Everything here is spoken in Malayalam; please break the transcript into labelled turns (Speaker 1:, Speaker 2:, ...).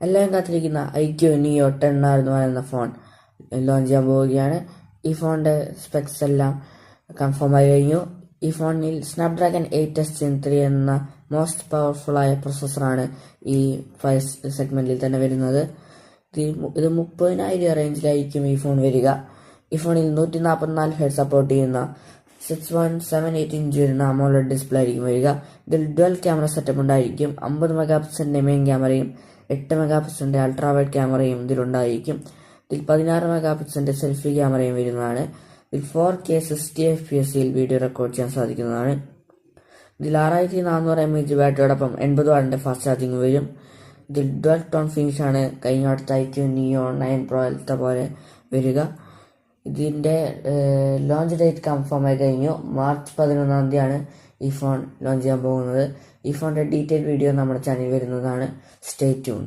Speaker 1: എല്ലാവരും കാത്തിരിക്കുന്ന IQ Neo 10 എന്ന് പറയുന്ന ഫോൺ ലോഞ്ച് ചെയ്യാൻ പോവുകയാണ്. ഈ ഫോണിന്റെ സ്പെക്സ് എല്ലാം കൺഫേം ആയി കഴിഞ്ഞു. ഈ ഫോണിൽ സ്നാപ്ഡ്രാഗൺ 8s Gen 3 എന്ന മോസ്റ്റ് പവർഫുൾ ആയ പ്രൊസസ്സറാണ് ഈ പ്രൈസ് സെഗ്മെന്റിൽ തന്നെ വരുന്നത്. ഇത് 30,000 റേഞ്ചിലായിരിക്കും ഈ ഫോൺ വരിക. ഈ ഫോണിൽ 144 Hz സപ്പോർട്ട് ചെയ്യുന്ന 6.78 ഇഞ്ച് വരുന്ന AMOLED ഡിസ്പ്ലേ ആയിരിക്കും വരിക. ഇതിൽ ഡ്വൽ ക്യാമറ സെറ്റപ്പ് ഉണ്ടായിരിക്കും. 50 മെഗാപിക്സലിന്റെ മെയിൻ ക്യാമറയും 8 മെഗാപിക്സലിന്റെ അൾട്രാ വൈഡ് ക്യാമറയും ഇതിലുണ്ടായിരിക്കും. ഇതിൽ 16 മെഗാപിക്സലിന്റെ സെൽഫി ക്യാമറയും വരുന്നതാണ്. ഇതിൽ 4K 60 FPS വീഡിയോ റെക്കോർഡ് ചെയ്യാൻ സാധിക്കുന്നതാണ്. ഇതിൽ 6400 mAh ബാറ്ററിയോടൊപ്പം 80 വാട്ടിന്റെ ഫാസ്റ്റ് ചാർജിങ് വരും. ഇതിൽ ഡ്വൽ ടോൺ ഫിനിഷ് ആണ് കഴിഞ്ഞ അടുത്ത IQ Neo 9 Pro പോലെ വരിക. ഇതിന്റെ ലോഞ്ച് ഡേറ്റ് കൺഫേം ആയി കഴിഞ്ഞു. മാർച്ച് 11 ഈ ഫോൺ ലോഞ്ച് ചെയ്യാൻ പോകുന്നത്. ഈ ഫോണിന്റെ ഡീറ്റെയിൽ വീഡിയോ നമ്മുടെ ചാനലിൽ വരുന്നതാണ്. Stay tune.